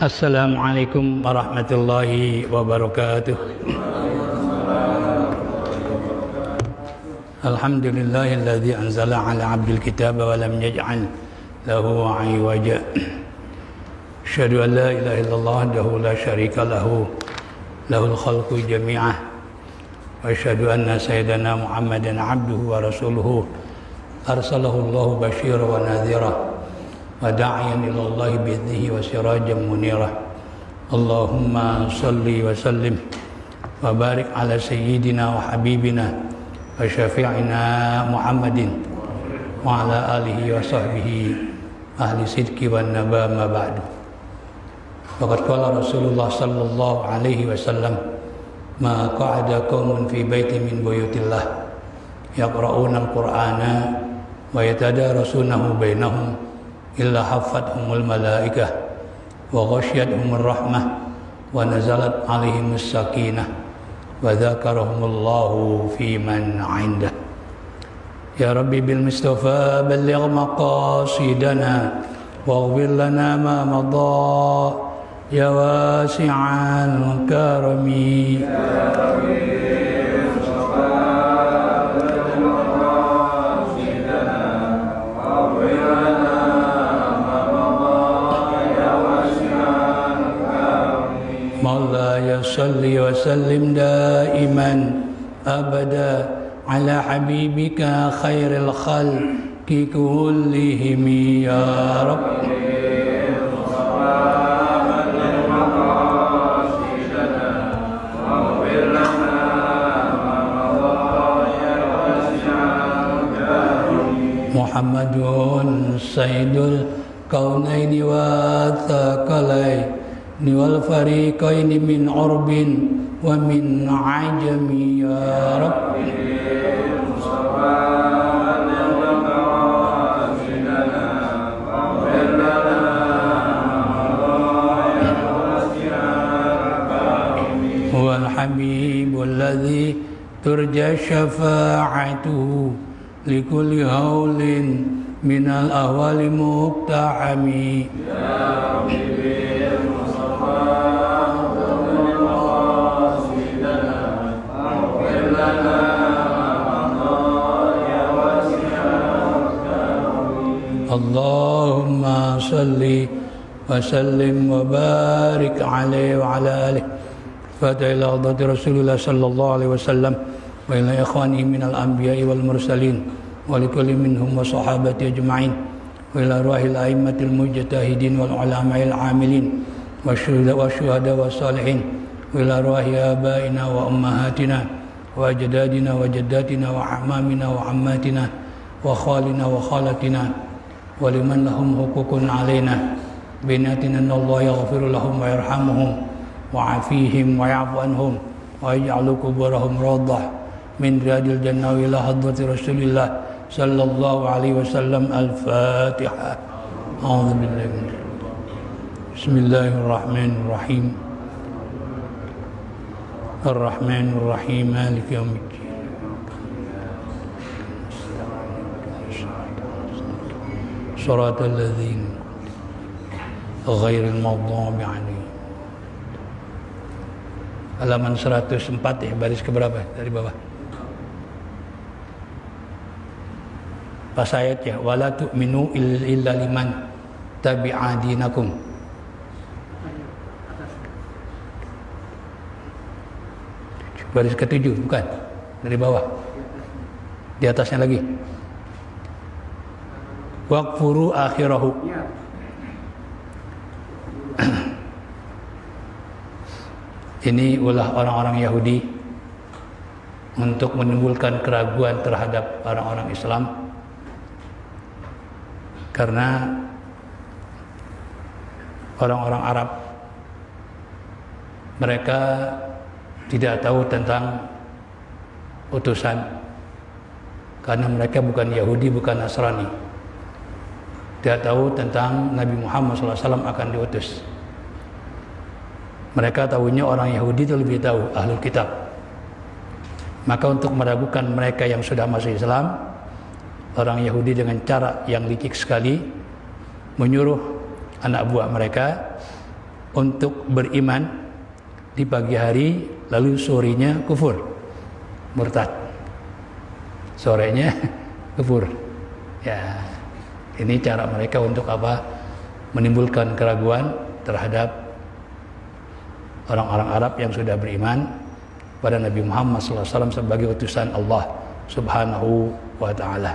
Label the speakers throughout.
Speaker 1: Assalamualaikum warahmatullahi wabarakatuh. Alhamdulillahilladzi anzala ala abdil kitaba wa lam yaj'al lahu 'iwaja. Asyhadu an la ilaha illallah wahdahu la syarika lahu lahul khalqu jami'ah. Wa asyhadu anna sayyidana Muhammadan 'abduhu wa rasuluhu arsalahu Allahu basyiran wa nadhira wa da'iyan ilallahi bi'idnihi wa sirajan munira. Allahumma salli wa sallim wa barik ala sayyidina wa habibina wa syafi'ina Muhammadin wa ala alihi wa sahbihi ahli sidqi wan naba ma ba'du. Faqad qala Rasulullah sallallahu alaihi wasallam, ma qa'ada qaumun fi baitin min buyutillah yaqra'una al-Qur'ana wa yatadarasunahu bainahum illa haffathumul malaikah wa ghasyiyatuhumur rahmah wa nazalat alaihimus sakinah wa dzakarahumullahu fi man 'indah. Ya Rabbi bil Mustafa balligh maqasidana waghfir lana ma madha ya wasi'al karami. Ya Rabbi Maulaya salli wa sallim daiman abada ala habibika khairil khalqi kullihim ya Rabbi. Muhammadun sayyidul kaunaini wa thaqalaini wal fariqaini min urbin wa min ajami ya Rabbi. Huwal habibul ladzi turja syafa'atuhu likulli haulin minal ahwali muqtahami ya Rabbi. Allahumma salli wa sallim wa barik alaihi wa ala alihi Fatiha ila hadrati Rasulullah sallallahu alaihi wasallam wa ila ikhwanihi minal anbiya'i wal mursalin wa likulli minhum wa sahabati ajma'in wa ila ruhil a'immatil mujtahidin wal ulama'il amilin wa syuhada wa salihin wa ila ruhi abaina wa ummahatina wa ajdadina wa jaddatina wa amamina wa ammatina wa khalina wa khalatina waliman lahum hukukun alaina binatina Allah yaghfiru lahum wa yarhamuhum wa afihim wa ya'fu anhum wa yaj'alu kuburahum rawdah min riyadil jannah ila hadrati Rasulillah sallallahu alaihi wasallam. Al-Fatiha. A'udzu billahi minasyaitonir rajim. Bismillahirrahmanirrahim. Ar-Rahmanir Rahim Maliki yaumiddin. Shiratal ladzina ghairil maghdubi 'alaihim. Halaman 104 ya, baris keberapa dari bawah? Pas ayat ya, wala tu'minu illa liman tabi'a dinakum. Baris ke-7 bukan? Dari bawah. Di atasnya lagi. Waqfuru akhirahu. Ini ulah orang-orang Yahudi untuk menimbulkan keraguan terhadap orang-orang Islam, karena orang-orang Arab mereka tidak tahu tentang utusan, karena mereka bukan Yahudi, bukan Nasrani. Tidak tahu tentang Nabi Muhammad SAW akan diutus. Mereka tahunya orang Yahudi itu lebih tahu, ahlul kitab. Maka untuk meragukan mereka yang sudah masuk Islam, orang Yahudi dengan cara yang licik sekali menyuruh anak buah mereka untuk beriman di pagi hari, lalu sorenya kufur, murtad. Sorenya kufur. Ya, ini cara mereka untuk apa? Menimbulkan keraguan terhadap orang-orang Arab yang sudah beriman pada Nabi Muhammad SAW sebagai utusan Allah Subhanahu wa Ta'ala.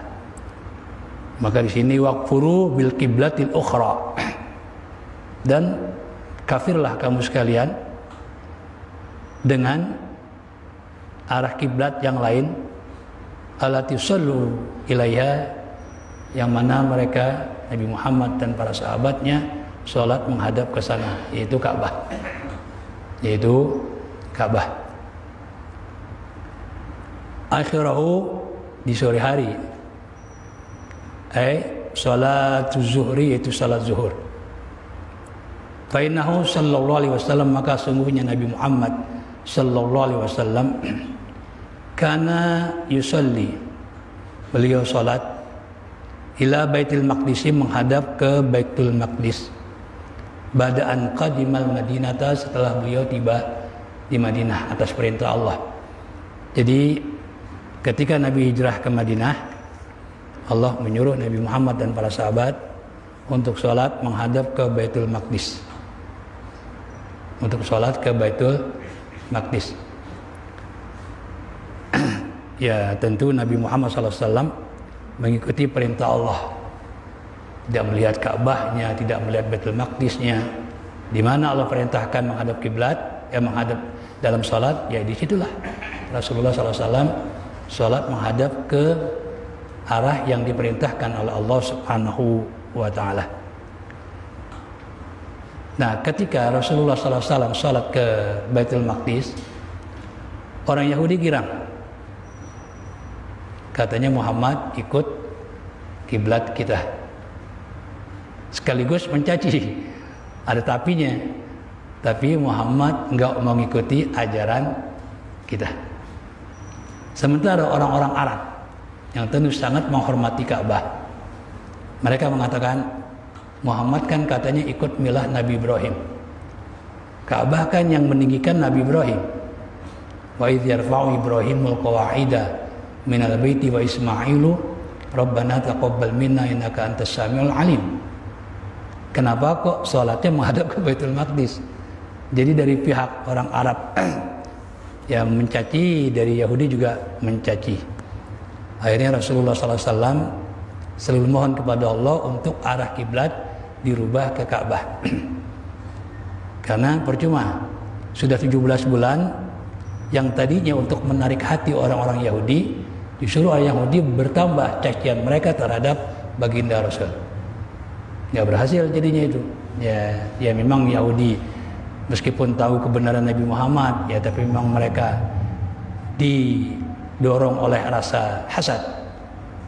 Speaker 1: Maka di sini waqfuru bil qiblatil ukhra, dan kafirlah kamu sekalian dengan arah kiblat yang lain, allati sallu ilaiha, yang mana mereka Nabi Muhammad dan para sahabatnya sholat menghadap ke sana, yaitu Ka'bah. Akhirahu, di sore hari, salatu zuhri, yaitu salat zuhur. Fa innahu sallallahu alaihi wasallam, maka sungguhnya Nabi Muhammad sallallahu alaihi wasallam kana yusalli, beliau salat ila Baitul Maqdis, menghadap ke Baitul Maqdis, bada'an qadimal Madinata, setelah beliau tiba di Madinah atas perintah Allah. Jadi ketika Nabi hijrah ke Madinah, Allah menyuruh Nabi Muhammad dan para sahabat untuk sholat menghadap ke Baitul Maqdis, untuk sholat ke Baitul Maqdis. Ya, tentu Nabi Muhammad SAW mengikuti perintah Allah, tidak melihat Ka'bahnya, tidak melihat Baitul Maqdisnya. Di mana Allah perintahkan menghadap kiblat, menghadap dalam sholat, ya disitulah Rasulullah SAW sholat menghadap ke arah yang diperintahkan oleh Allah Subhanahu wa Ta'ala. Nah, ketika Rasulullah SAW sholat ke Baitul Maqdis, orang Yahudi girang. Katanya Muhammad ikut kiblat kita, sekaligus mencaci, ada tapinya. Tapi Muhammad enggak mengikuti ajaran kita. Sementara orang-orang Arab yang tentu sangat menghormati Ka'bah, mereka mengatakan Muhammad kan katanya ikut milah Nabi Ibrahim. Ka'bah kan yang meninggikan Nabi Ibrahim. Wa idz yarfa'u Ibrahimul qawa'ida minal baiti wa Ismailu Rabbana taqabbal minna innaka antas samiul alim. Kenapa kok sholatnya menghadap ke Baitul Maqdis? Jadi dari pihak orang Arab yang mencaci, dari Yahudi juga mencaci. Akhirnya Rasulullah SAW selalu mohon kepada Allah untuk arah kiblat dirubah ke Ka'bah. Karena percuma, sudah 17 bulan yang tadinya untuk menarik hati orang-orang Yahudi, justru orang Yahudi bertambah cacian mereka terhadap baginda Rasul. Ya berhasil jadinya itu. Ya memang Yahudi meskipun tahu kebenaran Nabi Muhammad, ya tapi memang mereka didorong oleh rasa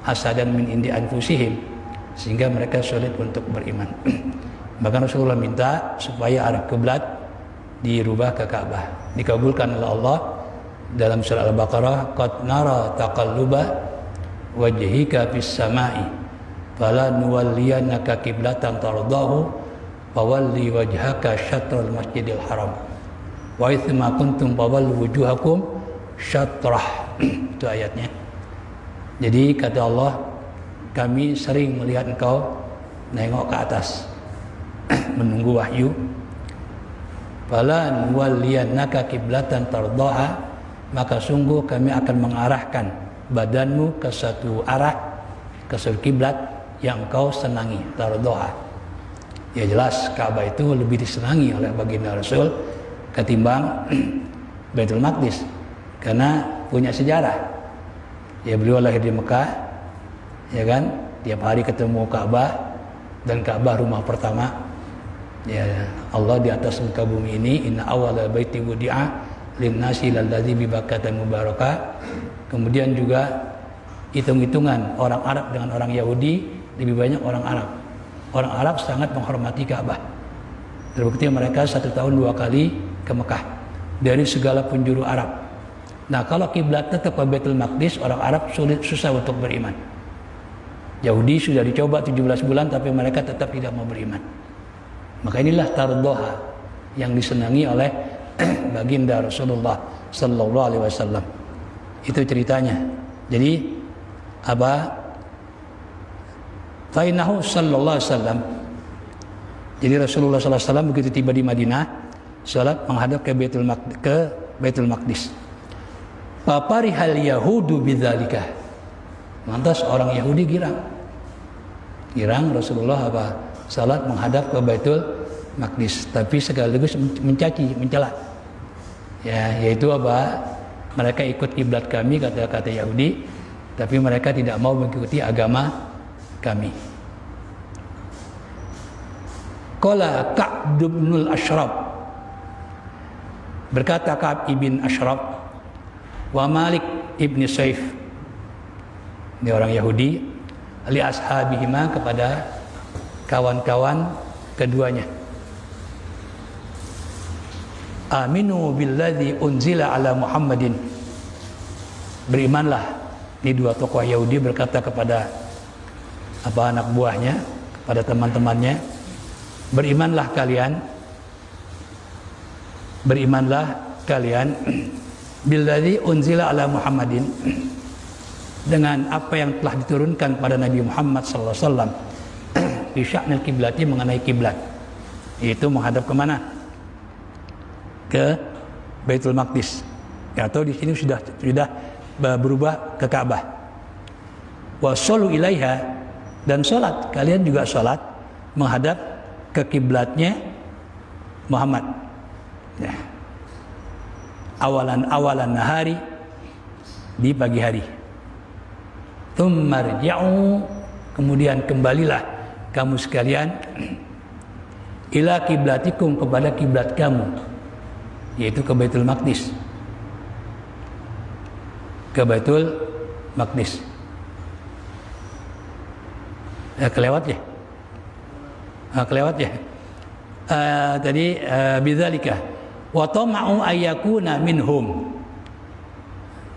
Speaker 1: hasadan min indi anfusihim, sehingga mereka sulit untuk beriman. Bahkan Rasulullah minta supaya arah kiblat dirubah ke Ka'bah. Dikabulkan oleh Allah dalam surah Al-Baqarah, qad nara taqalluba wajhika fis sama'i fala nuwalliyannaka qiblatan tardahu fawalli wajhaka syatrul masjidil haram wa itsma kuntum fawallu wujuhakum syatrah. Itu ayatnya. Jadi kata Allah, kami sering melihat engkau nengok ke atas menunggu wahyu. Fala nuwalliyannaka qiblatan tardaha, maka sungguh kami akan mengarahkan badanmu ke satu arah, ke satu kiblat yang engkau senangi, tardaha. Ya jelas Ka'bah itu lebih disenangi oleh baginda Rasul ketimbang Baitul Maqdis, karena punya sejarah. Ya beliau lahir di Mekah, ya kan, tiap hari ketemu Ka'bah, dan Ka'bah rumah pertama. Ya Allah di atas muka bumi ini, inna awwala baiti wudi'a lin-nasi lalladzi bi Bakkah mubarakah. Kemudian juga hitung-hitungan orang Arab dengan orang Yahudi, lebih banyak orang Arab. Orang Arab sangat menghormati Ka'bah. Terbukti mereka 1 tahun 2 kali ke Mekah dari segala penjuru Arab. Nah, kalau kiblat tetap ke Baitul Maqdis, orang Arab susah untuk beriman. Yahudi sudah dicoba 17 bulan tapi mereka tetap tidak mau beriman. Maka inilah tardoha, yang disenangi oleh baginda Rasulullah sallallahu alaihi wasallam. Itu ceritanya. Jadi fainahu sallallahu alaihi wasallam. Jadi Rasulullah sallallahu alaihi wasallam begitu tiba di Madinah, salat menghadap ke Baitul Maqdis. Paparihal yahudu bidzalika. Lantas orang Yahudi girang Rasulullah salat menghadap ke Baitul Maqdis, tapi sekaligus mencaci, mencela. Ya, yaitu mereka ikut kiblat kami, kata Yahudi, tapi mereka tidak mau mengikuti agama kami. Qala Ka'b bin Ashraf, berkata Ka'b ibn Ashraf, wa Malik ibn Saif, ini orang Yahudi, li ashabihima, kepada kawan-kawan keduanya, aminu billadzi unzila ala Muhammadin, berimanlah. Ini dua tokoh Yahudi berkata kepada anak buahnya, kepada teman-temannya, berimanlah kalian billadzi unzila ala Muhammadin, dengan apa yang telah diturunkan pada Nabi Muhammad sallallahu alaihi wasallam, fi sya'nil kiblati, mengenai kiblat, yaitu menghadap kemana? Ke Baitul Maqdis. Atau di sini sudah berubah ke Ka'bah. Wa shollu ilaiha, dan salat, kalian juga salat menghadap ke kiblatnya Muhammad. Ya. Awalan nahari, di pagi hari. Tsummarji'u, kemudian kembalilah kamu sekalian ila kiblatikum, kepada kiblat kamu, yaitu ke Baitul Maqdis. Ke Baitul Maqdis. Kelewat ya? Kelewat ya? Tadi bidzalika wa tama'u ayyakuna minhum.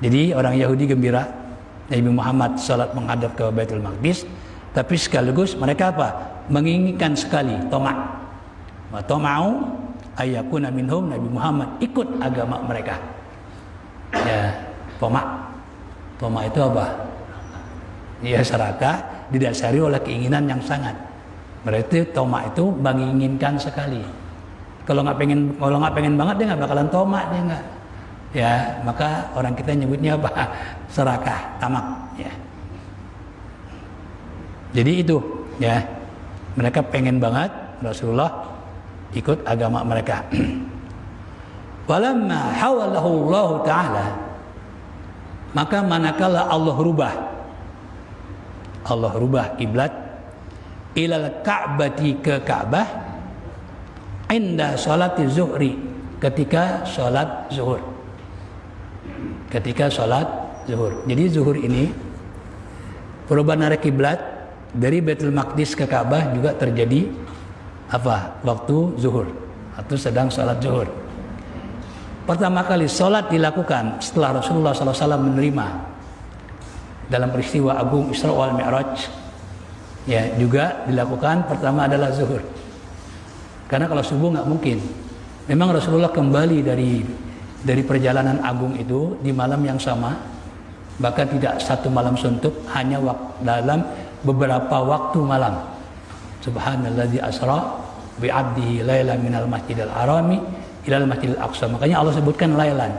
Speaker 1: Jadi orang Yahudi gembira Nabi Muhammad salat menghadap ke Baitul Maqdis, tapi sekaligus mereka menginginkan sekali, tamak. Wa tama'u ayyakuna minhum, Nabi Muhammad ikut agama mereka. Ya, tamak. Tamak itu Ya, serakah didasari oleh keinginan yang sangat. Berarti tamak itu menginginkan sekali. Kalau nggak pengen banget, dia nggak bakalan tamak, dia nggak. Ya, maka orang kita nyebutnya serakah, tamak. Ya. Jadi itu, ya, mereka pengen banget Rasulullah ikut agama mereka. Walamma hawalahu Allah Ta'ala, maka manakala Allah rubah kiblat ilal Ka'bati, ke Ka'bah, inda salati zuhri, ketika salat zuhur. Jadi zuhur ini, perubahan arah kiblat dari Baitul Maqdis ke Ka'bah juga terjadi waktu zuhur atau sedang salat zuhur. Pertama kali salat dilakukan setelah Rasulullah SAW menerima dalam peristiwa agung Isra wal Mi'raj, ya, juga dilakukan pertama adalah zuhur. Karena kalau subuh nggak mungkin. Memang Rasulullah kembali dari perjalanan agung itu di malam yang sama, bahkan tidak satu malam suntuk, hanya dalam beberapa waktu malam. Subhanalladzi asra bi 'abdihi lailan minal masjidil harami ilal masjidil aqsa. Makanya Allah sebutkan lailan.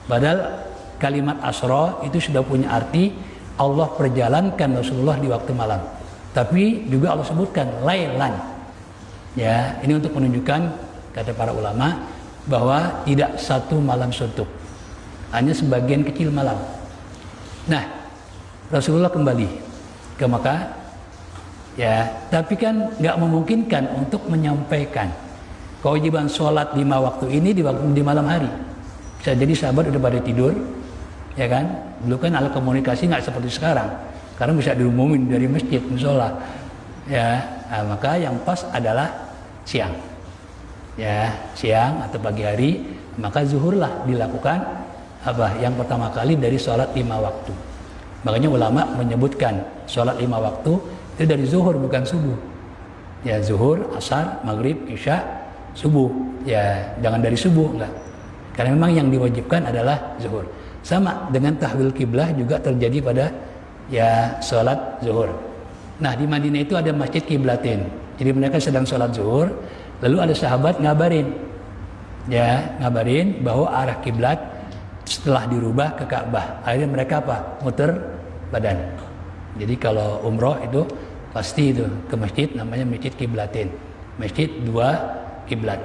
Speaker 1: Padahal kalimat asra itu sudah punya arti Allah perjalankan Rasulullah di waktu malam. Tapi juga Allah sebutkan lailan. Ya, ini untuk menunjukkan, kata para ulama, bahwa tidak satu malam suntuk, hanya sebagian kecil malam. Nah, Rasulullah kembali ke Makkah, ya, tapi kan nggak memungkinkan untuk menyampaikan kewajiban sholat 5 waktu ini di malam hari. Bisa jadi sahabat udah pada tidur, ya kan? Dulu kan alat komunikasi nggak seperti sekarang. Sekarang bisa diumumin dari masjid, musola. Ya, maka yang pas adalah siang. Ya, siang atau pagi hari, maka zuhurlah dilakukan yang pertama kali dari sholat 5 waktu. Makanya ulama menyebutkan sholat 5 waktu itu dari zuhur, bukan subuh. Ya, zuhur, asar, maghrib, isya, subuh. Ya, jangan dari subuh, enggak. Karena memang yang diwajibkan adalah zuhur. Sama dengan tahwil kiblah juga terjadi pada ya sholat zuhur. Nah, di Madinah itu ada masjid kiblatin. Jadi mereka sedang sholat zuhur, lalu ada sahabat ngabarin bahwa arah kiblat setelah dirubah ke Ka'bah. Akhirnya mereka apa? Muter badan. Jadi kalau umroh itu pasti itu ke masjid, namanya masjid kiblatin, masjid dua kiblat.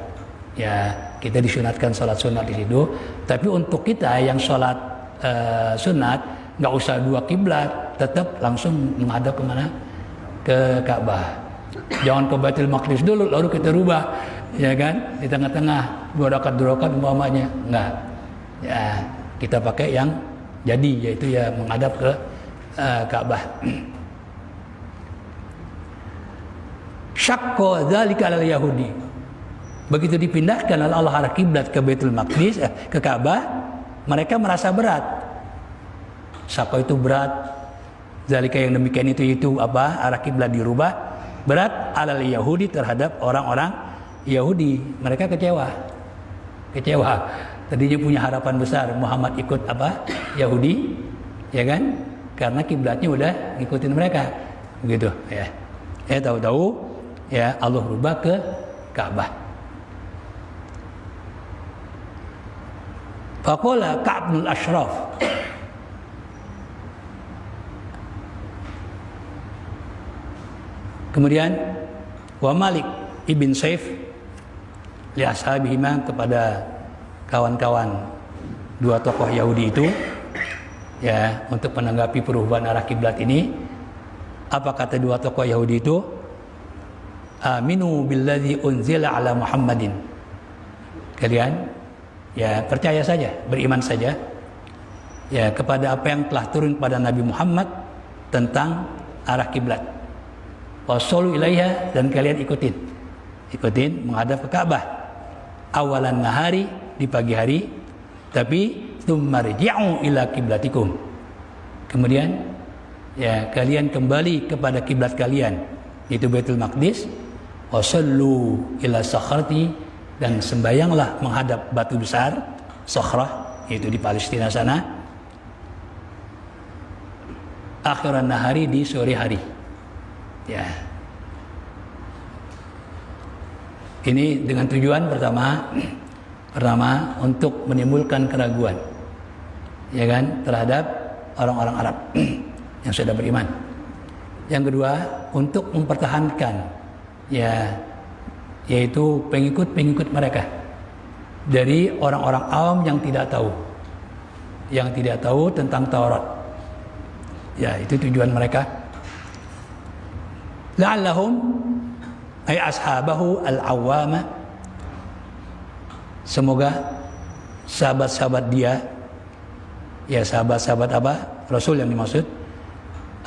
Speaker 1: Ya, kita disunatkan sholat sunat di situ. Tapi untuk kita yang sholat sunat nggak usah dua kiblat, tetap langsung menghadap kemana? Ke Ka'bah. Jangan ke Baitul Maqdis dulu lalu kita rubah, ya kan? Di tengah-tengah dua rakaat umpamanya, enggak. Ya, kita pakai yang jadi, yaitu ya menghadap ke Ka'bah. Syaqqa dzalika 'alal yahudi. Begitu dipindahkan oleh Allah arah kiblat ke Baitul Maqdis, ke Ka'bah, mereka merasa berat. Syaqqa itu berat. Zalika yang demikian itu apa? Arah kiblat dirubah, berat 'alal yahudi terhadap orang-orang Yahudi. Mereka kecewa. Tadinya punya harapan besar Muhammad ikut apa? Yahudi, ya kan? Karena kiblatnya udah ngikutin mereka. Begitu, ya. Tahu-tahu ya Allah rubah ke Ka'bah. Faqala Ka'b bin Ashraf, kemudian wa Malik ibn Saif li ashabihima, kepada kawan-kawan dua tokoh Yahudi itu ya, untuk menanggapi perubahan arah kiblat ini. Apa kata dua tokoh Yahudi itu? Aminu billadzi unzila ala Muhammadin. Kalian ya percaya saja, beriman saja ya kepada apa yang telah turun kepada Nabi Muhammad tentang arah kiblat. Wasolu ilaiha, dan kalian ikutin menghadap ke Ka'bah. Awalan nahari, di pagi hari, tapi tsummarji'u ila kiblatikum. Kemudian ya kalian kembali kepada kiblat kalian, yaitu Baitul Maqdis. Wasallu ila sakhrati, dan sembayanglah menghadap batu besar Sakhrah, yaitu di Palestina sana. Akhiran nahari, di sore hari. Ya. Ini dengan tujuan pertama untuk menimbulkan keraguan, ya kan, terhadap orang-orang Arab yang sudah beriman. Yang kedua, untuk mempertahankan ya, yaitu pengikut-pengikut mereka dari orang-orang awam yang tidak tahu tentang Taurat. Ya, itu tujuan mereka. La'allahum ay ashabahu al-awwama, semoga sahabat-sahabat dia, ya sahabat-sahabat apa? Rasul yang dimaksud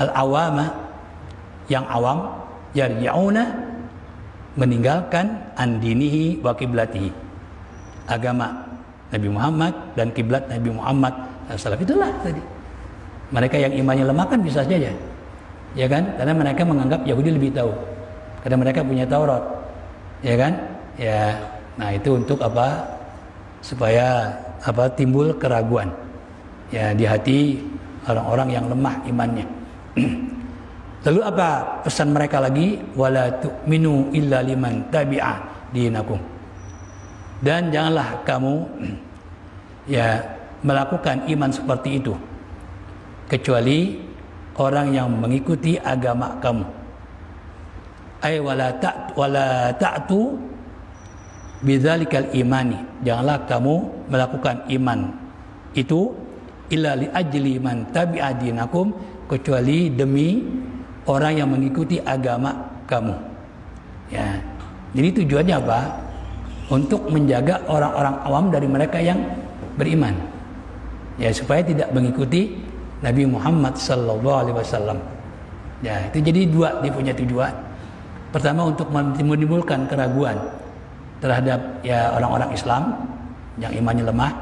Speaker 1: al-awwama, yang awam, yarji'una, meninggalkan andinihi wa kiblatihi, agama Nabi Muhammad dan kiblat Nabi Muhammad SAW. Itulah tadi. Mereka yang imannya lemah kan bisa saja, ya kan? Karena mereka menganggap Yahudi lebih tahu, karena mereka punya Taurat, ya kan? Ya, nah itu untuk apa? Supaya apa? Timbul keraguan, ya, di hati orang-orang yang lemah imannya. Lalu apa pesan mereka lagi? Wala tu'minu illa liman tabi'a dinakum. Dan janganlah kamu ya melakukan iman seperti itu kecuali orang yang mengikuti agama kamu. Ay wala ta'tu bidzalikal imani. Janganlah kamu melakukan iman itu illa li ajli man tabi'a dinakum, kecuali demi orang yang mengikuti agama kamu. Ya. Jadi tujuannya apa? Untuk menjaga orang-orang awam dari mereka yang beriman. Ya, supaya tidak mengikuti Nabi Muhammad sallallahu alaihi wasallam. Ya, itu jadi dua dia punya tujuan. Pertama, untuk menimbulkan keraguan terhadap ya orang-orang Islam yang imannya lemah,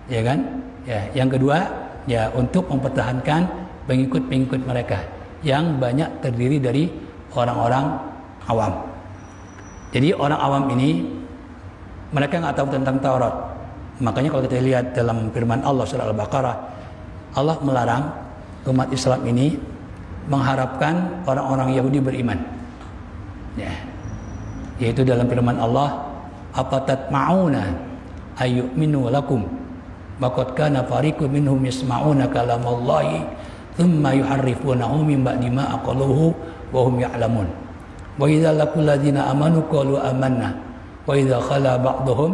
Speaker 1: ya kan? Ya, yang kedua, ya untuk mempertahankan pengikut-pengikut mereka yang banyak terdiri dari orang-orang awam. Jadi orang awam ini mereka nggak tahu tentang Taurat. Makanya kalau kita lihat dalam firman Allah surah Al-Baqarah, Allah melarang umat Islam ini mengharapkan orang-orang Yahudi beriman. Ya. Yaitu dalam firman Allah, afatatma'una ayyuminu lakum waqad kana fariqun minhum yasma'una kalamallahi thumma yuharrifunahu min ba'di ma aqaluhu wa hum ya'lamun. Wa idza laqul ladzina amanu qalu amanna wa idza khala ba'dhum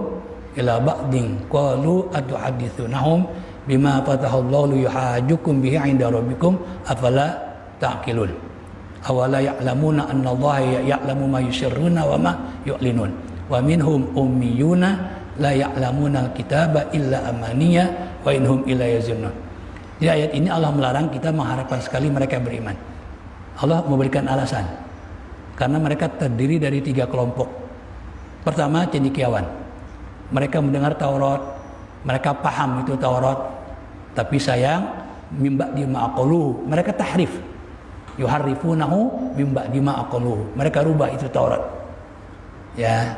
Speaker 1: ila ba'din qalu atuhaddithunahum bima fatahallahu yuhajjukum bihi 'inda rabbikum afala ta'qilun. Awala ya'lamuna anna Allah ya'lamu ma yusirruna wa ma yu'linun. Wa minhum ummiyuna la ya'lamuna al-kitaba illa amaniya wa inhum illa yazunnun. Di ayat ini Allah melarang kita mengharapkan sekali mereka beriman. Allah memberikan alasan. Karena mereka terdiri dari 3 kelompok. Pertama, cendekiawan. Mereka mendengar Taurat, mereka paham itu Taurat, tapi sayang mimba dima aqaluhu, mereka tahrif. Yuharrifunahu mimba dima aqaluhu, mereka rubah itu Taurat. Ya,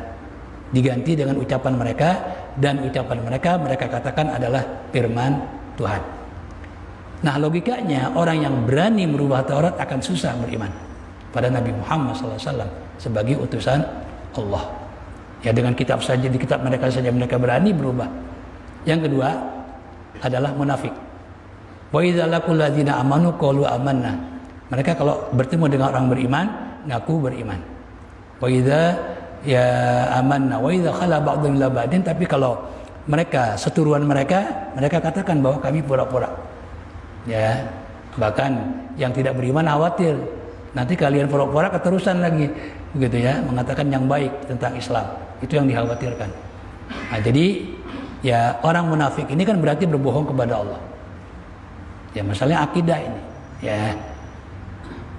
Speaker 1: diganti dengan ucapan mereka, dan ucapan mereka katakan adalah firman Tuhan. Nah, logikanya orang yang berani merubah Taurat akan susah beriman pada Nabi Muhammad SAW sebagai utusan Allah. Ya, dengan kitab saja, di kitab mereka saja mereka berani berubah. Yang kedua adalah munafik. Wa idza laqul ladzina amanu qalu amanna. Mereka kalau bertemu dengan orang beriman, ngaku beriman. Wa idza ya amanna wa idza khala ba'dhum ila ba'din, tapi kalau mereka seturuan mereka katakan bahwa kami pura-pura. Ya, bahkan yang tidak beriman khawatir nanti kalian pura-pura keterusan lagi, begitu ya, mengatakan yang baik tentang Islam. Itu yang dikhawatirkan. Nah, jadi ya orang munafik ini kan berarti berbohong kepada Allah. Ya, masalahnya akidah ini. Ya,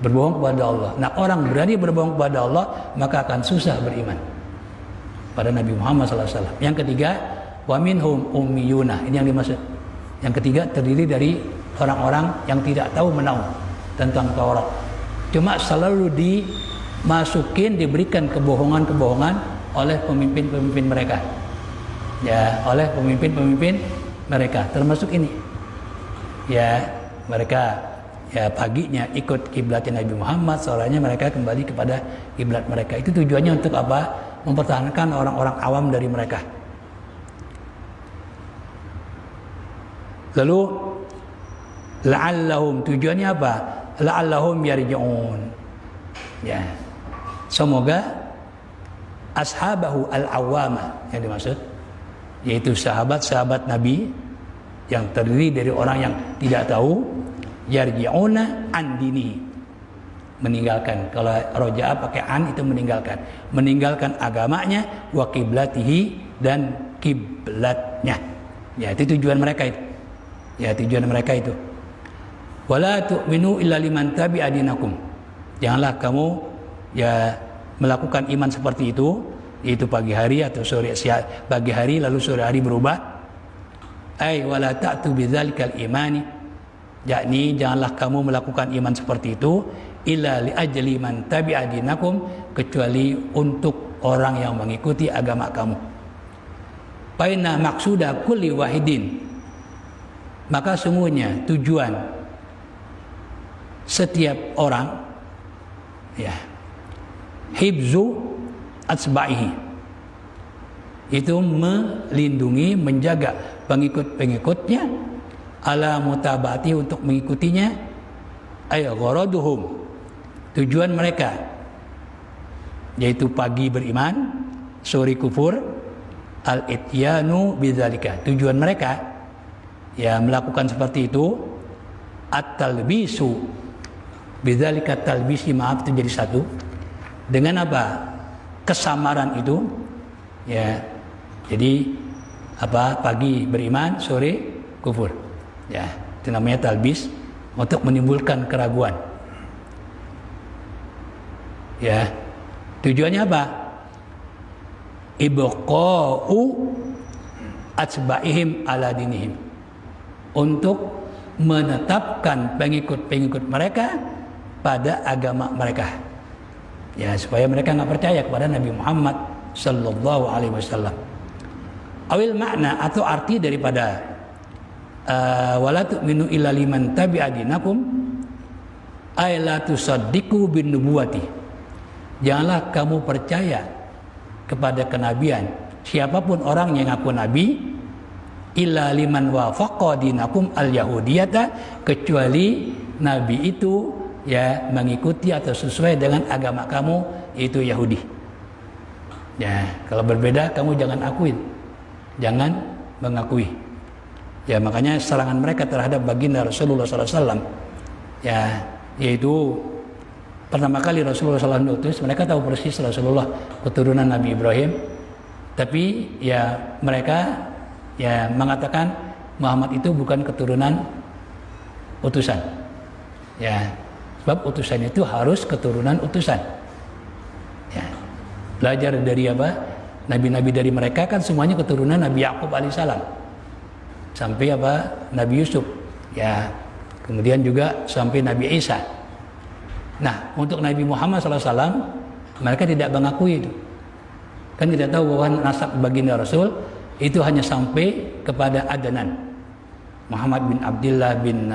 Speaker 1: berbohong kepada Allah. Nah, orang berani berbohong kepada Allah maka akan susah beriman pada Nabi Muhammad SAW. Yang ketiga, wa minhum ummiyuna. Ini yang dimaksud. Yang ketiga terdiri dari orang-orang yang tidak tahu menahu tentang Taurat. Cuma selalu dimasukin, diberikan kebohongan-kebohongan oleh pemimpin-pemimpin mereka. Ya, oleh pemimpin-pemimpin mereka, termasuk ini. Ya, mereka ya paginya ikut kiblatnya Nabi Muhammad, sorenya mereka kembali kepada kiblat mereka. Itu tujuannya untuk apa? Mempertahankan orang-orang awam dari mereka. Lalu la'allahum, tujuannya apa? La'allahum yarji'un. Ya. Semoga ashabahu al-awwama yang dimaksud yaitu sahabat-sahabat Nabi yang terdiri dari orang yang tidak tahu, yarji'una an dinihi, meninggalkan. Kalau roja'a pakai an itu meninggalkan agamanya, wa qiblatihi, dan kiblatnya. Ya, itu tujuan mereka itu. Ya, tujuan mereka itu. Wala tu'minu illa liman tabi'a dinakum. Janganlah kamu ya melakukan iman seperti itu, yaitu pagi hari atau sore, pagi hari lalu sore hari berubah. Ai wala ta'tu bidzalikal imani, yakni janganlah kamu melakukan iman seperti itu illa li ajli man tabi'a dinakum, kecuali untuk orang yang mengikuti agama kamu. Faina maqsuda kulli wahidin, maka sungguhnya tujuan setiap orang ya hibzu atsba'ihi, itu melindungi, menjaga pengikut-pengikutnya, ala mutabati, untuk mengikutinya, ay gharaduhum, tujuan mereka yaitu pagi beriman, sore kufur, al-ityanu bidzalika, tujuan mereka ya melakukan seperti itu, at-talbisu bidzalika, talbisi, maaf itu jadi satu dengan apa? Kesamaran itu ya. Jadi apa? Pagi beriman, sore kufur. Ya, itu namanya talbis, untuk menimbulkan keraguan. Ya. Tujuannya apa? Ibqa'u atsba'ihim ala dinihim, untuk menetapkan pengikut-pengikut mereka pada agama mereka. Ya, supaya mereka nggak percaya kepada Nabi Muhammad sallallahu alaihi wasallam. Awil makna atau arti daripada wala tu'minu illa liman tabi'a dinakum ay la tusaddiqu bin nubuwati. Janganlah kamu percaya kepada kenabian siapapun orang yang ngaku nabi illa liman wafaqa dinakum al yahudiyata, kecuali nabi itu ya mengikuti atau sesuai dengan agama kamu, yaitu Yahudi. Ya, kalau berbeda kamu jangan akuin, jangan mengakui. Ya, makanya serangan mereka terhadap baginda Rasulullah SAW, ya, yaitu pertama kali Rasulullah SAW diutus, mereka tahu persis Rasulullah keturunan Nabi Ibrahim, tapi ya mereka ya mengatakan Muhammad itu bukan keturunan utusan. Ya, sebab utusan itu harus keturunan utusan. Ya. Belajar dari apa? Nabi-nabi dari mereka kan semuanya keturunan Nabi Yakub alaihissalam. Sampai apa? Nabi Yusuf. Ya. Kemudian juga sampai Nabi Isa. Nah, untuk Nabi Muhammad SAW mereka tidak mengakui itu. Kan kita tahu bahwa nasab baginda Rasul itu hanya sampai kepada Adnan. Muhammad bin Abdullah bin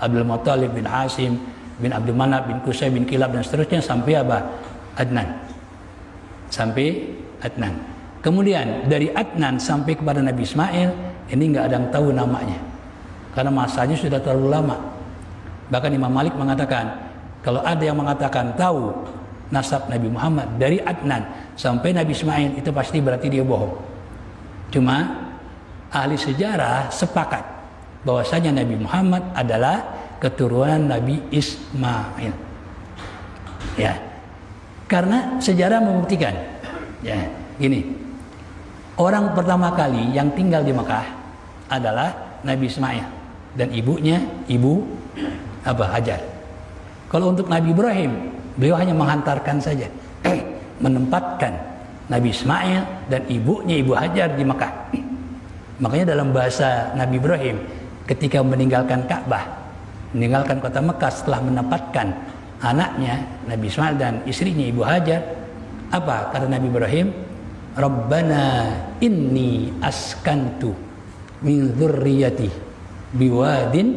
Speaker 1: Abdul Muttalib bin Hasim bin Abdul Manaf bin Qusay bin Kilab dan seterusnya sampai apa? Adnan. Sampai Adnan. Kemudian dari Adnan sampai kepada Nabi Ismail ini nggak ada yang tahu namanya karena masanya sudah terlalu lama. Bahkan Imam Malik mengatakan kalau ada yang mengatakan tahu nasab Nabi Muhammad dari Adnan sampai Nabi Ismail, itu pasti berarti dia bohong. Cuma ahli sejarah sepakat bahwasanya Nabi Muhammad adalah keturunan Nabi Ismail. Ya. Karena sejarah membuktikan. Ya, gini. Orang pertama kali yang tinggal di Mekah adalah Nabi Ismail dan ibunya Hajar. Kalau untuk Nabi Ibrahim, beliau hanya menghantarkan saja, menempatkan Nabi Ismail dan ibunya Ibu Hajar di Mekah. Makanya dalam bahasa Nabi Ibrahim ketika meninggalkan Ka'bah, meninggalkan kota Mekah setelah menempatkan anaknya Nabi Ismail dan istrinya Ibu Hajar, apa kata Nabi Ibrahim? Rabbana inni askantu min dzurriyyati biwadin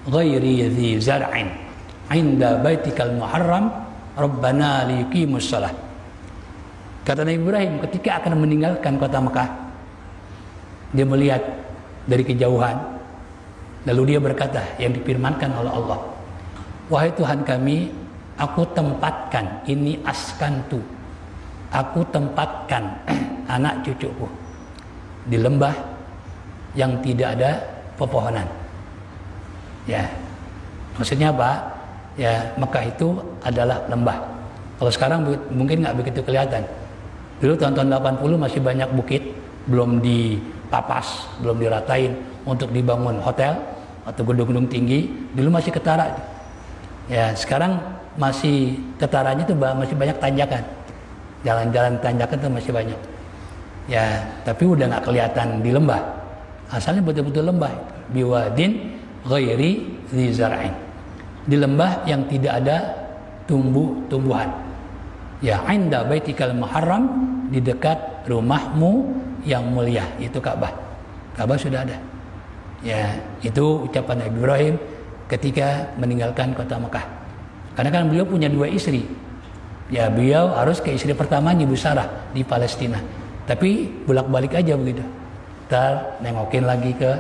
Speaker 1: ghairi dzi zar'in 'inda baitikal muharram rabbana liyuqimus shalah. Kata Nabi Ibrahim ketika akan meninggalkan kota Mekah, dia melihat dari kejauhan, lalu dia berkata yang difirmankan oleh Allah, wahai Tuhan kami, aku tempatkan, ini askantu, aku tempatkan anak cucuku di lembah yang tidak ada pepohonan. Ya, maksudnya apa? Ya, Mekah itu adalah lembah. Kalau sekarang mungkin nggak begitu kelihatan. Dulu tahun-tahun 80 masih banyak bukit, belum dipapas, belum diratain untuk dibangun hotel atau gedung-gedung tinggi. Dulu masih ketara. Ya, sekarang masih ketaranya itu masih banyak tanjakan. Jalan-jalan tanjakan itu masih banyak. Ya, tapi udah nggak kelihatan di lembah. Asalnya betul-betul lembah. Biwadin ghairi dzi zar'in. Di lembah yang tidak ada tumbuhan. Ya, 'inda baitikal muharram, di dekat rumahmu yang mulia, itu Ka'bah. Ka'bah sudah ada. Ya, itu ucapan Nabi Ibrahim ketika meninggalkan kota Mekah. Karena kan beliau punya 2 istri. Ya, beliau harus ke istri pertamanya Ibu Sarah di Palestina. Tapi bolak-balik aja begitu. Ntar nengokin lagi ke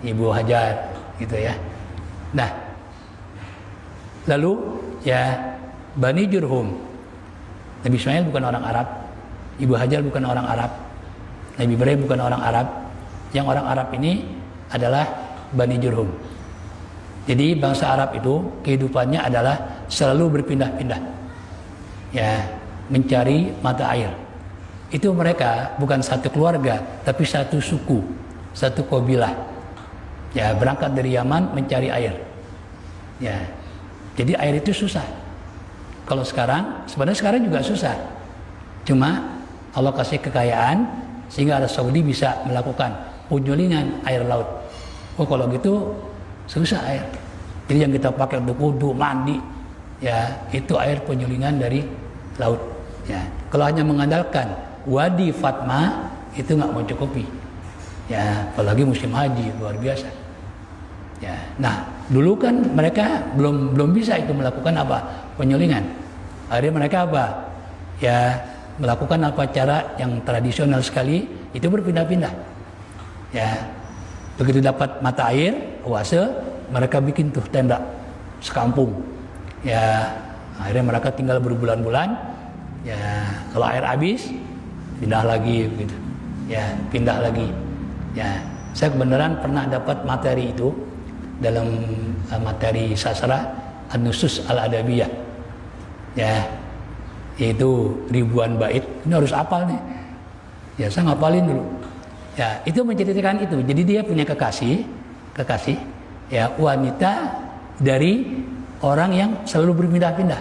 Speaker 1: Ibu Hajar gitu ya. Nah, lalu ya Bani Jurhum. Nabi Ismail bukan orang Arab, Ibu Hajar bukan orang Arab, Nabi Ibrahim bukan orang Arab. Yang orang Arab ini adalah Bani Jurhum. Jadi bangsa Arab itu kehidupannya adalah selalu berpindah-pindah. Ya, mencari mata air. Itu mereka bukan satu keluarga, tapi satu suku, satu kabilah. Ya, berangkat dari Yaman mencari air. Ya. Jadi air itu susah. Kalau sekarang, sebenarnya sekarang juga susah. Cuma Allah kasih kekayaan sehingga Arab Saudi bisa melakukan penyulingan air laut. Oh, kalau gitu susah air. Jadi yang kita pakai untuk wudu, mandi, ya itu air penyulingan dari laut. Ya, kalau hanya mengandalkan Wadi Fatma itu nggak mencukupi. Ya, apalagi musim haji luar biasa. Ya, nah dulu kan mereka belum bisa itu melakukan apa penyulingan. Akhirnya mereka apa? Ya melakukan apa cara yang tradisional sekali itu berpindah-pindah. Ya, begitu dapat mata air, oase, mereka bikin tuh tenda sekampung. Ya, akhirnya mereka tinggal berbulan-bulan. Ya, kalau air habis, pindah lagi begitu. Ya, pindah lagi. Ya, saya kebenaran pernah dapat materi itu dalam materi sastra An-Nusus Al-Adabiyah. Ya, yaitu ribuan bait. Ini harus hafal nih. Ya, saya ngapalin dulu. Ya, itu menceritakan itu. Jadi dia punya kekasih, ya wanita dari orang yang selalu berpindah-pindah.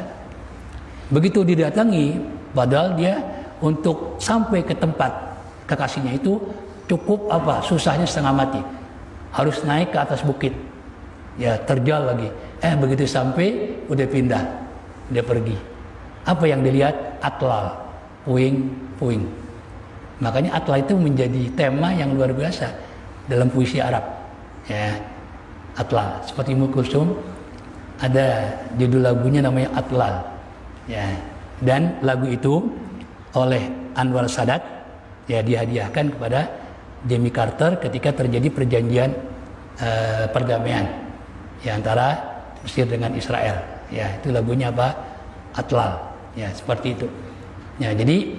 Speaker 1: Begitu didatangi, padahal dia untuk sampai ke tempat kekasihnya itu cukup apa? Susahnya setengah mati. Harus naik ke atas bukit. Ya, terjal lagi. Begitu sampai udah pindah. Dia pergi. Apa yang dilihat? Atlal, puing-puing. Makanya atlal itu menjadi tema yang luar biasa dalam puisi Arab. Ya, atlal. Seperti Ummu Kulsum ada judul lagunya namanya Atlal. Ya, dan lagu itu oleh Anwar Sadat ya dihadiahkan kepada Jimmy Carter ketika terjadi perjanjian perdamaian ya antara Mesir dengan Israel. Ya, itu lagunya apa? Atlal. Ya, seperti itu. Ya, jadi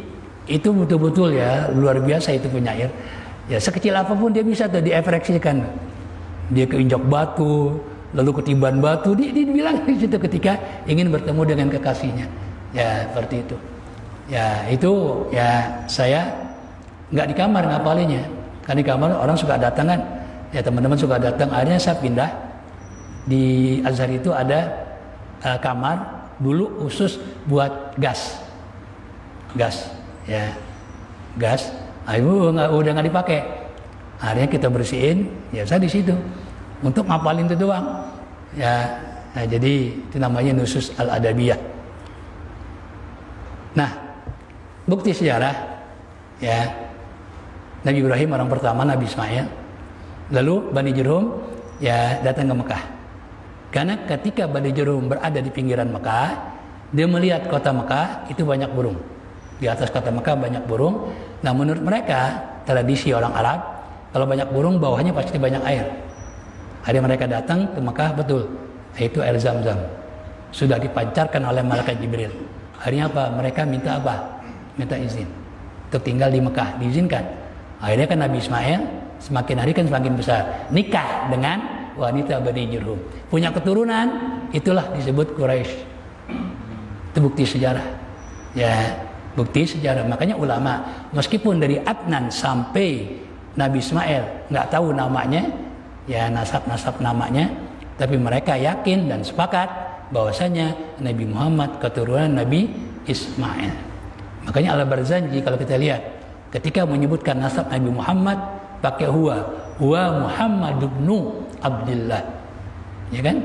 Speaker 1: itu betul-betul ya luar biasa itu penyair. Ya, sekecil apapun dia bisa tuh diekspresikan. Dia keinjak batu, lalu ketiban batu, dia bilang di situ ketika ingin bertemu dengan kekasihnya. Ya, seperti itu. Ya, itu ya saya nggak di kamar ngapalinya. Kan di kamar orang suka datang kan. Ya, teman-teman suka datang. Akhirnya saya pindah di Azhar itu ada kamar dulu khusus buat gas. Ya, gas. Udah nggak dipakai. Akhirnya kita bersihin. Ya, saya di situ untuk ngapalin itu doang. Ya, nah, jadi itu namanya Nusus Al-Adabiyah. Nah, bukti sejarah ya Nabi Ibrahim orang pertama, Nabi Ismail, lalu Bani Jurhum ya datang ke Mekah. Karena ketika Bani Jurhum berada di pinggiran Mekah, dia melihat kota Mekah itu banyak burung. Di atas kota Mekah banyak burung. Nah, menurut mereka tradisi orang Arab, kalau banyak burung bawahnya pasti banyak air. Hari mereka datang ke Mekah, betul, itu air Zam-Zam sudah dipancarkan oleh malaikat Jibril. Akhirnya apa? Mereka minta apa? Minta izin untuk tinggal di Mekah, diizinkan. Akhirnya kan Nabi Ismail semakin hari kan semakin besar, nikah dengan wanita Bani Jurhum, punya keturunan, itulah disebut Quraisy. Itu bukti sejarah. Ya, bukti sejarah. Makanya ulama meskipun dari Adnan sampai Nabi Ismail nggak tahu namanya, ya nasab namanya, tapi mereka yakin dan sepakat bahwasanya Nabi Muhammad keturunan Nabi Ismail. Makanya Al-Barzanji kalau kita lihat ketika menyebutkan nasab Nabi Muhammad pakai huwa Muhammad ibn Abdullah, ya kan?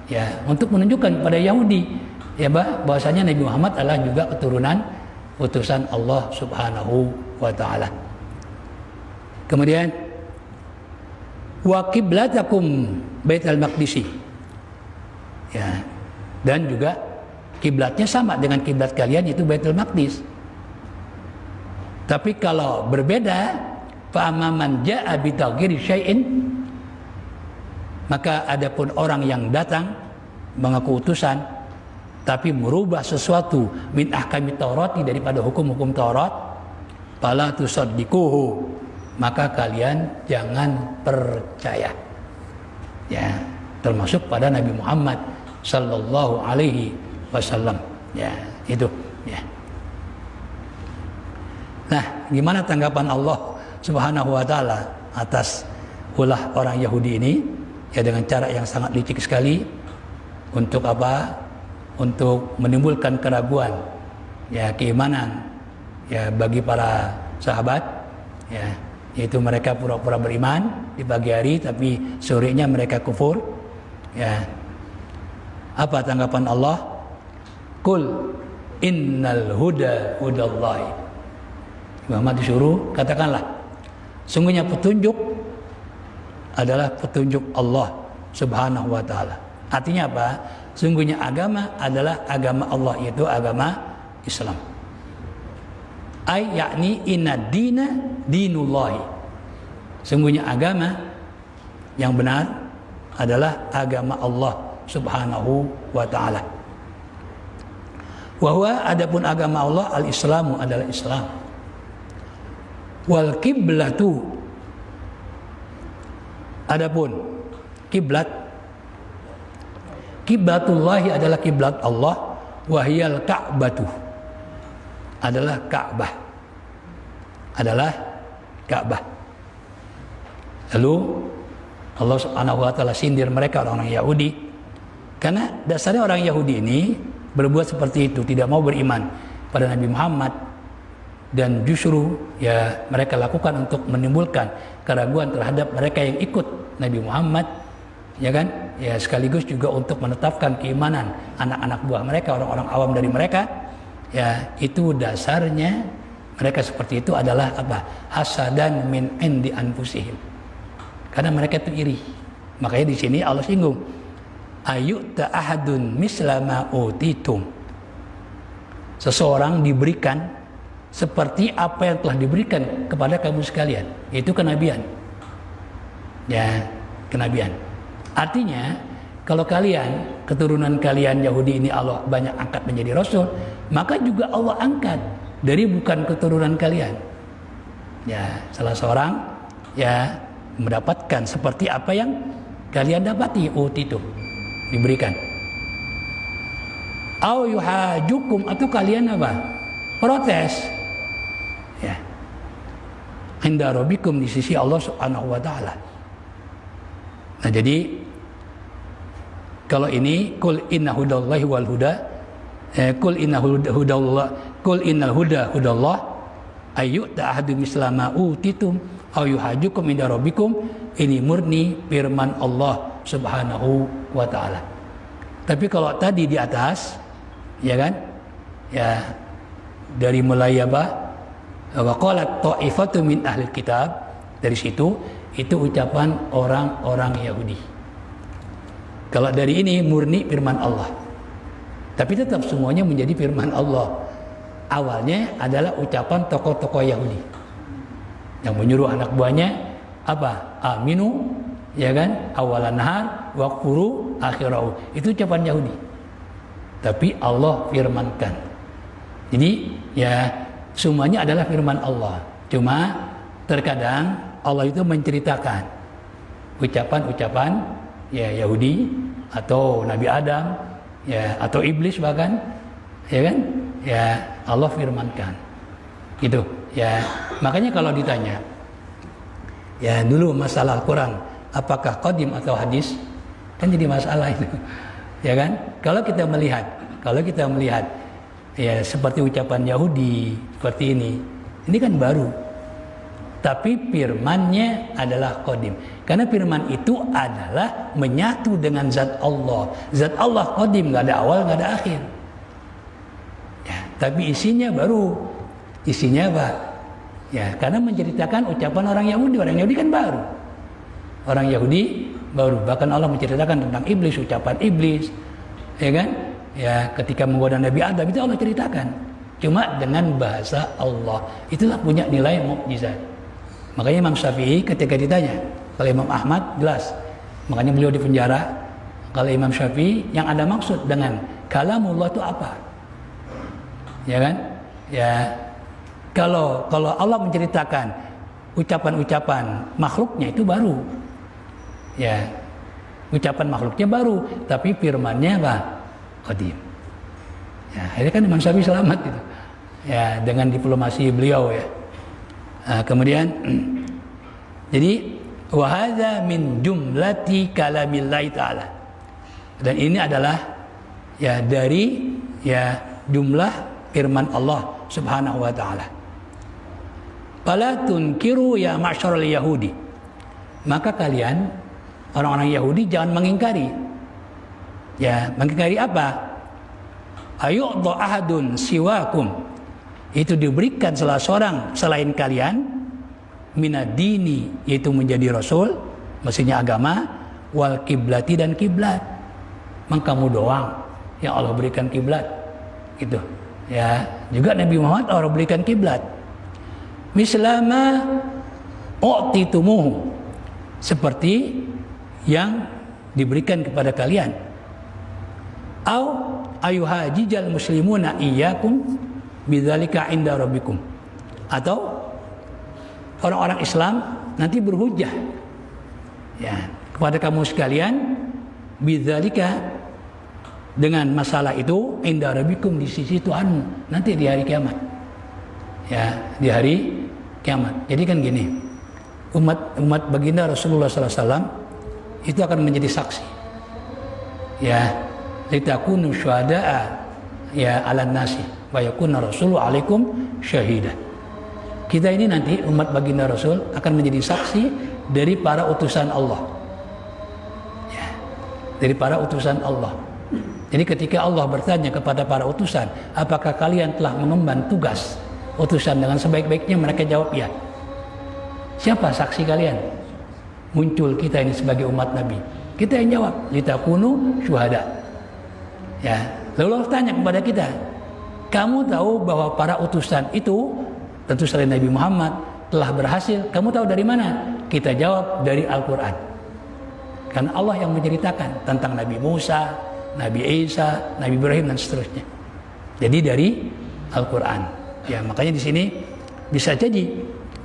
Speaker 1: Ya, untuk menunjukkan pada Yahudi ya bahwasanya Nabi Muhammad adalah juga keturunan utusan Allah Subhanahu wa taala. Kemudian wa qiblatakum Baitul Maqdisi. Ya. Dan juga kiblatnya sama dengan kiblat kalian itu Baitul Maqdis. Tapi kalau berbeda, fa amman jaa bi taghyiri syai'in, maka adapun orang yang datang mengaku utusan tapi merubah sesuatu min ahkamit Taurat daripada hukum-hukum Taurat, fala tusaddiquhu, maka kalian jangan percaya. Ya, termasuk pada Nabi Muhammad sallallahu alaihi wasallam. Ya, itu ya. Nah, gimana tanggapan Allah Subhanahu wa taala atas ulah orang Yahudi ini? Ya, dengan cara yang sangat licik sekali. Untuk apa? Untuk menimbulkan keraguan ya keimanan ya bagi para sahabat, ya, yaitu mereka pura-pura beriman di pagi hari tapi sorenya mereka kufur. Ya. Apa tanggapan Allah? Qul innal huda hudallahi. Muhammad disuruh katakanlah, sungguhnya petunjuk adalah petunjuk Allah Subhanahu wa taala. Artinya apa? Sungguhnya agama adalah agama Allah, yaitu agama Islam. Ay yakni inna dina dinullahi. Sungguhnya agama yang benar adalah agama Allah Subhanahu wa taala. Wa huwa adapun agama Allah al-Islamu adalah Islam. Wal kiblatu adapun kiblat, kiblatullahi adalah kiblat Allah, wahiyal ka'batu adalah Ka'bah, adalah Ka'bah. Lalu Allah Subhanahu wa taala sindir mereka orang-orang Yahudi, karena dasarnya orang Yahudi ini berbuat seperti itu, tidak mau beriman pada Nabi Muhammad, dan justru ya mereka lakukan untuk menimbulkan keraguan terhadap mereka yang ikut Nabi Muhammad, ya kan? Ya sekaligus juga untuk menetapkan keimanan anak-anak buah mereka, orang-orang awam dari mereka. Ya itu dasarnya mereka seperti itu adalah apa? Hasadan min indi anfusihim. Karena mereka itu iri. Makanya di sini Allah singgung, ayyuta ahadun mislama utitum. Seseorang diberikan seperti apa yang telah diberikan kepada kamu sekalian, yaitu kenabian. Ya, kenabian. Artinya, kalau kalian, keturunan kalian Yahudi ini Allah banyak angkat menjadi rasul, maka juga Allah angkat dari bukan keturunan kalian. Ya, salah seorang ya mendapatkan seperti apa yang kalian dapati, utitu, diberikan. Au yuhajukum, atau kalian apa? Protes. Ya. Inda rabbikum, di sisi Allah Subhanahu wa taala. Nah, jadi kalau ini kul inna hudallahi wal huda, kul inna hudallah, kul innal huda hudallah, ayyuta ahadu mislama utitum au yuhajukum inda rabbikum, ini murni firman Allah Subhanahu wa taala. Tapi kalau tadi di atas, ya kan? Ya dari mulai apa? Wa qalat ta'ifatu min ahli kitab, dari situ itu ucapan orang-orang Yahudi. Kalau dari ini murni firman Allah. Tapi tetap semuanya menjadi firman Allah. Awalnya adalah ucapan tokoh-tokoh Yahudi yang menyuruh anak buahnya apa? Aminu, ya kan? Awalan nahar waqfuru akhirahu. Itu ucapan Yahudi. Tapi Allah firmankan. Jadi ya semuanya adalah firman Allah. Cuma terkadang Allah itu menceritakan ucapan-ucapan ya Yahudi atau Nabi Adam ya atau iblis bahkan, ya kan? Ya Allah firmankan. Gitu. Ya, makanya kalau ditanya ya dulu masalah Quran apakah qadim atau hadis, kan jadi masalah itu. Ya kan? Kalau kita melihat ya seperti ucapan Yahudi seperti ini kan baru. Tapi firmannya adalah qadim. Karena firman itu adalah menyatu dengan zat Allah. Zat Allah qadim, nggak ada awal, nggak ada akhir. Ya, tapi isinya baru. Isinya apa? Ya, karena menceritakan ucapan orang Yahudi. Orang Yahudi kan baru. Orang Yahudi baru. Bahkan Allah menceritakan tentang iblis, ucapan iblis. Ya kan? Ya, ketika menggoda Nabi Adam itu Allah ceritakan. Cuma dengan bahasa Allah. Itulah punya nilai mukjizat. Makanya Imam Syafi'i ketika ditanya, kalau Imam Ahmad jelas, makanya beliau di penjara. Kalau Imam Syafi'i yang ada maksud dengan kalamullah itu apa? Ya kan? Ya, kalau Allah menceritakan ucapan-ucapan makhluknya itu baru. Ya, ucapan makhluknya baru, tapi firmannya apa? Qadim. Ya, akhirnya kan Imam Syafi'i selamat gitu. Ya, dengan diplomasi beliau ya. Nah, kemudian jadi wahada min jumlati kalamillahi ta'ala, dan ini adalah ya dari ya jumlah firman Allah Subhanahu wa ta'ala. Fala tunkiru ya ma'syarul yahudi, maka kalian orang-orang Yahudi jangan mengingkari. Ya, mengingkari apa? Ayu'dha ahadun siwakum, itu diberikan salah seorang selain kalian minad dini, yaitu menjadi rasul, maksudnya agama, wal kiblati dan kiblat. Memang kamu doang yang Allah berikan kiblat, gitu. Ya, juga Nabi Muhammad Allah berikan kiblat. Mislama u'titumuhu, seperti yang diberikan kepada kalian. Au ayuhajijal muslimuna iyyakum bidzalika inda rabbikum, atau orang-orang Islam nanti berhujjah ya kepada kamu sekalian bidzalika, dengan masalah itu inda rabbikum, di sisi Tuhanmu nanti di hari kiamat. Ya, di hari kiamat. Jadi kan gini, umat baginda Rasulullah SAW itu akan menjadi saksi. Ya, litakunu syuhada'a ya 'alan nasi wa yakuna rasulu 'alaikum syahida. Kita ini nanti umat baginda Rasul akan menjadi saksi dari para utusan Allah. Ya, dari para utusan Allah. Jadi ketika Allah bertanya kepada para utusan, apakah kalian telah mengemban tugas utusan dengan sebaik-baiknya, mereka jawab ya. Siapa saksi kalian? Muncul kita ini sebagai umat Nabi. Kita yang jawab, litakunu syuhada. Ya, lalu Allah tanya kepada kita, kamu tahu bahwa para utusan itu, tentu selain Nabi Muhammad, telah berhasil? Kamu tahu dari mana? Kita jawab dari Al-Quran. Karena Allah yang menceritakan tentang Nabi Musa, Nabi Isa, Nabi Ibrahim dan seterusnya. Jadi dari Al-Quran. Ya, makanya di sini bisa jadi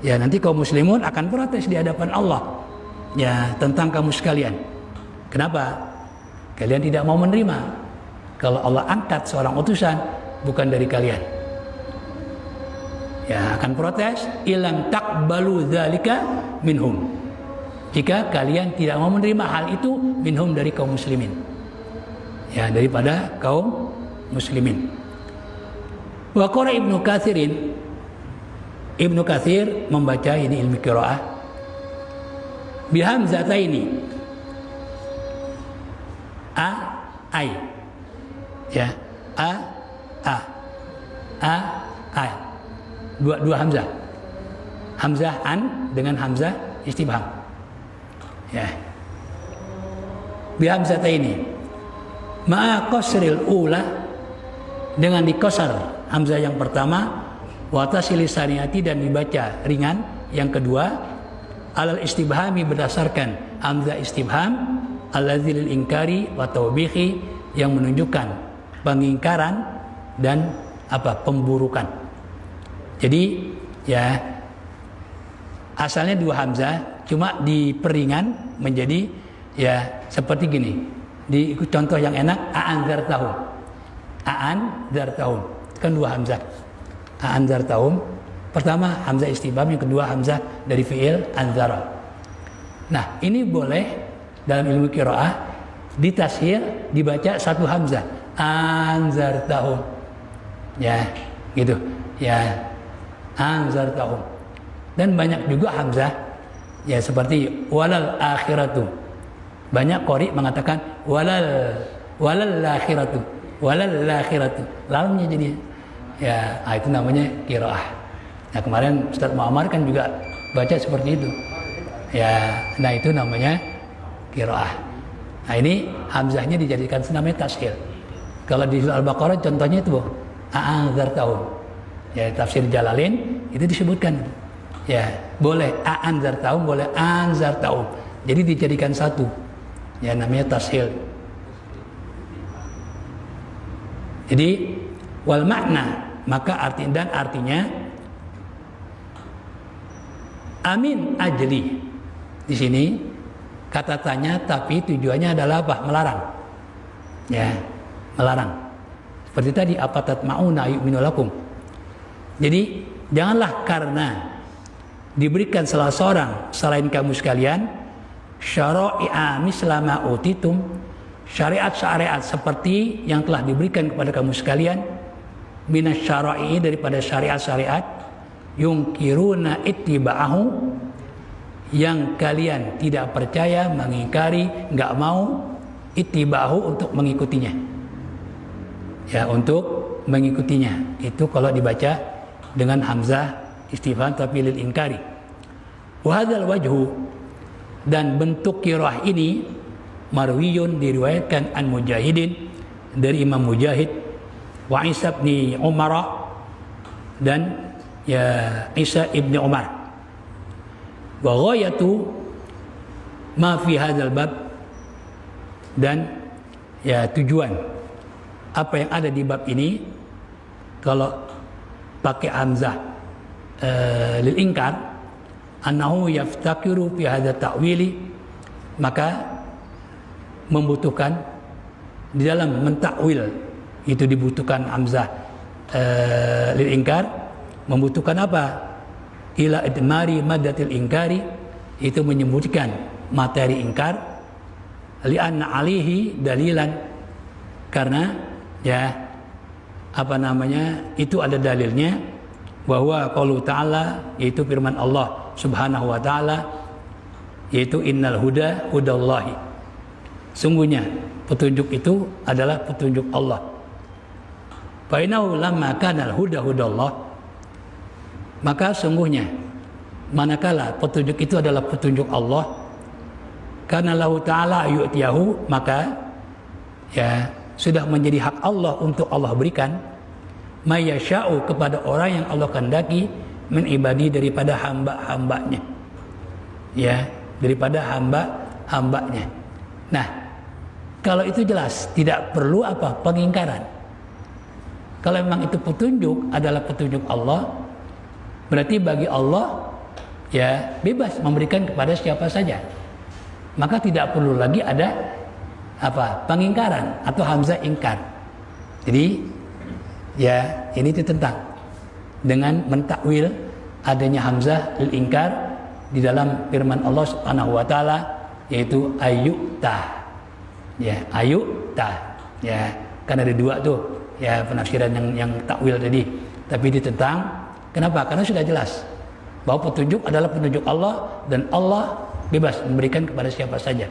Speaker 1: ya nanti kaum muslimun akan protes di hadapan Allah ya tentang kamu sekalian. Kenapa? Kalian tidak mau menerima kalau Allah angkat seorang utusan bukan dari kalian. Ya, akan protes, ilang takbalu dzalika minhum. Jika kalian tidak mau menerima hal itu minhum, dari kaum muslimin. Ya, daripada kaum muslimin. Wa qara Ibnu Katsir membaca ini ilmu qiraah bihamzataini a ai ya a dua hamzah an dengan hamzah istifham ya bihamzataini ma'a qasril ula, dengan dikosar hamzah yang pertama, wa tasili saniyati, dan dibaca ringan yang kedua, alal istibhami, berdasarkan hamzah istifham, alladzil ingkari wa tawbihi, yang menunjukkan pengingkaran dan pemburukan. Jadi ya asalnya dua hamzah, cuma diperingan menjadi ya seperti gini. Di contoh yang enak, a'anzartahum. A'anzartahum kan dua hamzah. A'anzartahum, pertama hamzah istifham, yang kedua hamzah dari fi'il anzara. Nah, ini boleh dalam ilmu qiraah ditashil, dibaca satu hamzah, anzartahum. Ya, gitu. Ya, anzartahum. Dan banyak juga hamzah ya seperti walal akhiratu. Banyak qari mengatakan walal akhiratu, lamnya jadi ya, itu namanya qiraah. Nah, kemarin Ustaz Muammar kan juga baca seperti itu. Ya, nah itu namanya qiraah. Nah, ini hamzahnya dijadikan namanya tashil. Kalau di surah Al-Baqarah contohnya itu a'anzartahum. Ya, tafsir Jalalain itu disebutkan. Ya, boleh a'anzartahum, boleh anzartahum. Jadi dijadikan satu. Ya, namanya tashil. Jadi wal makna, maka artinya amin ajli. Di sini kata tanya tapi tujuannya adalah apa? Melarang. Ya, melarang. Seperti tadi, apa tatma'una yu'minu lakum. Jadi janganlah karena diberikan salah seorang selain kamu sekalian syara'i'a mislama utitum, syariat-syariat seperti yang telah diberikan kepada kamu sekalian, minas syara'i, daripada syariat-syariat, yungkiruna ittiba'ahu, yang kalian tidak percaya, mengingkari, nggak mau ittiba'ahu, untuk mengikutinya. Ya, untuk mengikutinya. Itu kalau dibaca dengan hamzah istifham tapi lil inkari. Wa hadzal wajhu, Dan bentuk qiraah ini marwiyun diriwayatkan an Mujahidin dari Imam Mujahid wa Isa bin Umar dan Isa ibni Umar. Wa ghayatu ma fi hadzal bab, dan tujuan apa yang ada di bab ini kalau pakai hamzah lil inkar, annahu yaftakiru fi hadza ta'wili, maka membutuhkan di dalam mentakwil itu dibutuhkan hamzah lil inkar, membutuhkan apa? Ila idmari maddatil inkari, itu menyebutkan materi ingkar, li'anna alihi dalilan, karena itu ada dalilnya, bahwa qaulu ta'ala, yaitu firman Allah subhanahu wa ta'ala, yaitu innal huda hudallahi, sungguhnya petunjuk itu adalah petunjuk Allah. Fa innahu lamma kana al-huda hudallah, maka sungguhnya manakala petunjuk itu adalah petunjuk Allah, karena Allah Ta'ala yu'tiyahu, maka sudah menjadi hak Allah untuk Allah berikan mayyasha'u, kepada orang yang Allah kehendaki, min ibadi, daripada hamba-hambanya, daripada hamba-hambanya. Nah, kalau itu jelas tidak perlu pengingkaran. Kalau memang itu petunjuk adalah petunjuk Allah, berarti bagi Allah bebas memberikan kepada siapa saja, maka tidak perlu lagi ada pengingkaran atau hamzah ingkar. Jadi ini ditentang dengan mentakwil adanya hamzah lil ingkar di dalam firman Allah Subhanahu wa taala, yaitu ayyuta. Ayyuta. Kan ada dua tuh penafsiran yang takwil tadi, tapi ditentang. Kenapa? Karena sudah jelas bahwa petunjuk adalah petunjuk Allah, dan Allah bebas memberikan kepada siapa saja.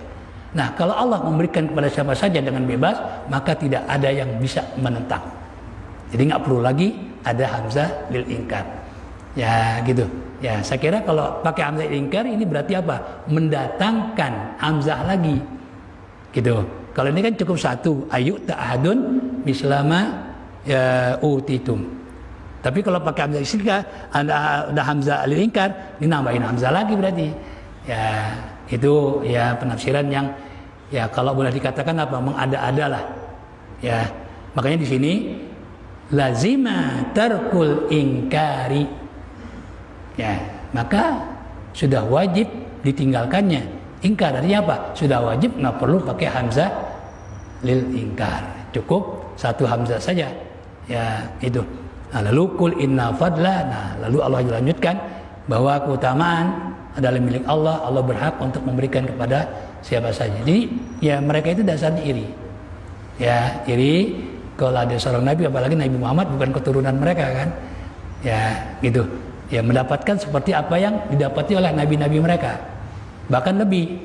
Speaker 1: Nah, kalau Allah memberikan kepada siapa saja dengan bebas, maka tidak ada yang bisa menentang. Jadi nggak perlu lagi ada hamzah lil ingkar. Gitu. Saya kira kalau pakai hamzah lil ingkar ini berarti apa? Mendatangkan hamzah lagi. Gitu. Kalau ini kan cukup satu, ayu ta'ahadun mislama utitum. Tapi kalau pakai hamzah istiqah, ada hamzah lil ingkar, ini nambahin hamzah lagi berarti. Itu penafsiran yang kalau boleh dikatakan mengada-ada lah. Makanya di sini lazima tarkul ingkari. Maka sudah wajib ditinggalkannya. Ingkar artinya apa? Sudah wajib, nggak perlu pakai hamzah lil ingkar. Cukup satu hamzah saja. Itu. Nah, lalu kul inna fadla. Nah, lalu Allah lanjutkan bahwa keutamaan adalah milik Allah. Allah berhak untuk memberikan kepada siapa saja. Jadi mereka itu dasarnya iri. Iri kalau ada seorang nabi, apalagi Nabi Muhammad bukan keturunan mereka kan. Gitu. Mendapatkan seperti apa yang didapati oleh nabi-nabi mereka. Bahkan lebih.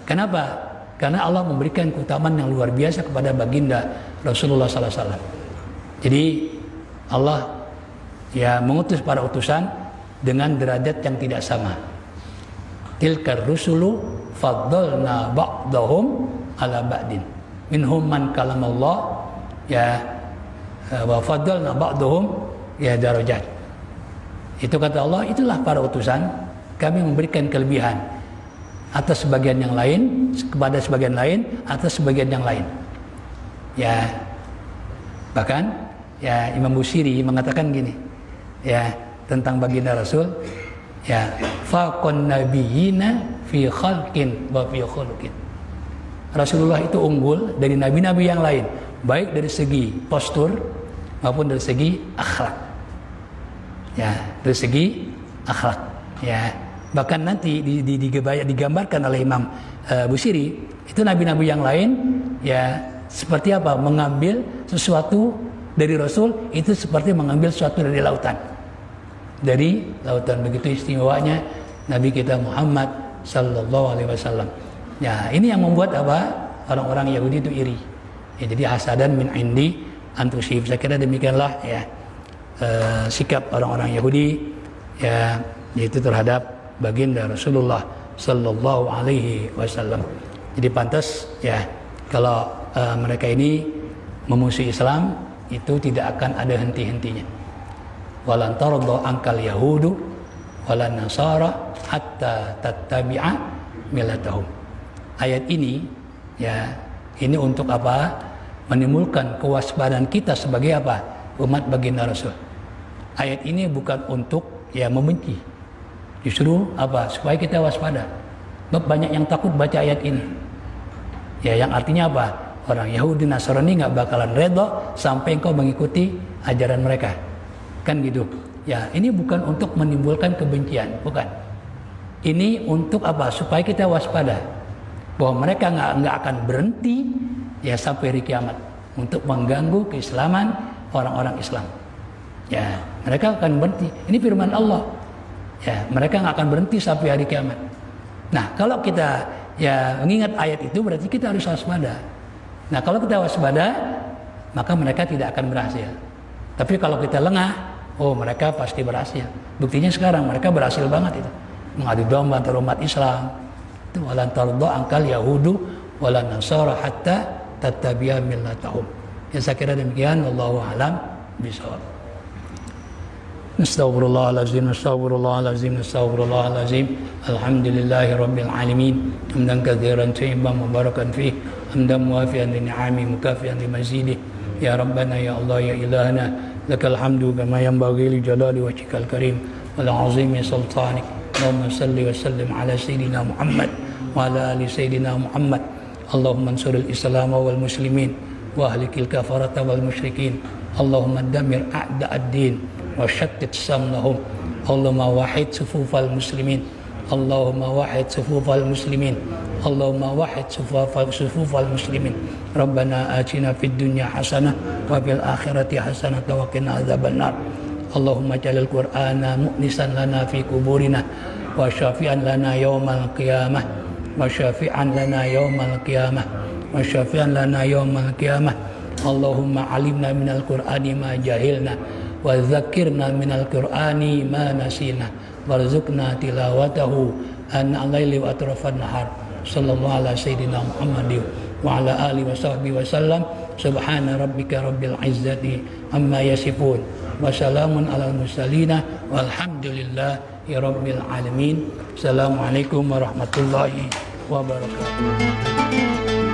Speaker 1: Kenapa? Karena Allah memberikan keutamaan yang luar biasa kepada baginda Rasulullah sallallahu alaihi wasallam. Jadi Allah mengutus para utusan dengan derajat yang tidak sama. Tilkar rusulu faddalna ba'dahum ala ba'din. Minhum man kalamallah wa faddalna ba'dahum darajat. Itu kata Allah, itulah para utusan, kami memberikan kelebihan atas sebagian yang lain, kepada sebagian lain atas sebagian yang lain. Bahkan Imam Busiri mengatakan gini tentang baginda Rasul, faqan nabiyina fi khalqin wa fi khuluqin. Rasulullah itu unggul dari nabi-nabi yang lain, baik dari segi postur maupun dari segi akhlak. Dari segi akhlak. Bahkan nanti digambarkan oleh Imam Busiri, itu nabi-nabi yang lain seperti apa? Mengambil sesuatu dari Rasul itu seperti mengambil sesuatu dari lautan. Begitu istimewanya Nabi kita Muhammad sallallahu alaihi wasallam. Ini yang membuat orang-orang Yahudi itu iri. Jadi hasadan min indi antusib. Saya kira demikianlah sikap orang-orang Yahudi yaitu terhadap baginda Rasulullah sallallahu alaihi wasallam. Jadi pantas ya kalau mereka ini memusuhi Islam itu tidak akan ada henti-hentinya. Walan tarda ankal yahudu walan nasara hatta tattabi'a millatahum. Ayat ini ya, ini untuk apa? Menimbulkan kewaspadaan kita sebagai apa? Umat baginda Rasul. Ayat ini bukan untuk ya membenci. Justru apa? Supaya kita waspada. Banyak yang takut baca ayat ini. Ya, yang artinya apa? Orang Yahudi Nasrani nggak bakalan reda sampai engkau mengikuti ajaran mereka. Kan gitu. Ya, ini bukan untuk menimbulkan kebencian, bukan. Ini untuk apa? Supaya kita waspada bahwa mereka nggak akan berhenti ya sampai hari kiamat untuk mengganggu keislaman orang-orang Islam. Ya, mereka akan berhenti. Ini firman Allah. Ya, mereka nggak akan berhenti sampai hari kiamat. Nah, kalau kita ya mengingat ayat itu berarti kita harus waspada. Nah, kalau kita waspada, maka mereka tidak akan berhasil. Tapi kalau kita lengah, oh mereka pasti berhasil. Buktinya sekarang mereka berhasil banget itu. Mengadu domba antara umat Islam. Itu walan tarda ankal yahudu walan nasara hatta tattabi'a millatahum. Ya, saya kira demikian. Wallahu a'lam bishawab. Astaghfirullahalazim, astaghfirullahalazim, astaghfirullahalazim. Alhamdulillahi rabbil alamin. Hamdan katsiran thayyiban mubarakan fih. Hamdan muwafiyan li ni'ami mukafiyan li mazidih. Ya Rabbana ya Allah ya ilahana lakal hamdu kama yanbaghi li jalali wajhikal karim wal azimi sultanik. Allahumma salli wa sallim ala sayyidina Muhammad wa ala ali sayyidina Muhammad. Allahumma ansuril Islam wal muslimin wa ahlikil kafarata wal musyrikin. Allahumma damir a'da'ad din wa syattit samnahum. Allahumma wahid sufufal muslimin. Allahumma wahid sufufal muslimin. Allahumma wahid sufufal muslimin. Rabbana atina fid dunya hasanah wa fil akhirati hasanah wa qina adzabannar. Allahumma jalil qur'ana mu'nisan lana fi kuburina wa syafi'an lana yawmal qiyamah wa syafi'an lana yawmal qiyamah wa syafi'an lana yawmal qiyamah. Allahumma alimna minal qur'ani ma jahilna wa dzakirna minal qur'ani ma nasina warzuqna tilawatahu ana laili wa atrafan nahar. Sallallahu ala sayyidina Muhammadin wa ala alihi wa sahbihi wa sallam. Subhana rabbika rabbil izzati amma yasifun wa salamun alal mursalin walhamdulillahi rabbil alamin. Assalamualaikum warahmatullahi wabarakatuh.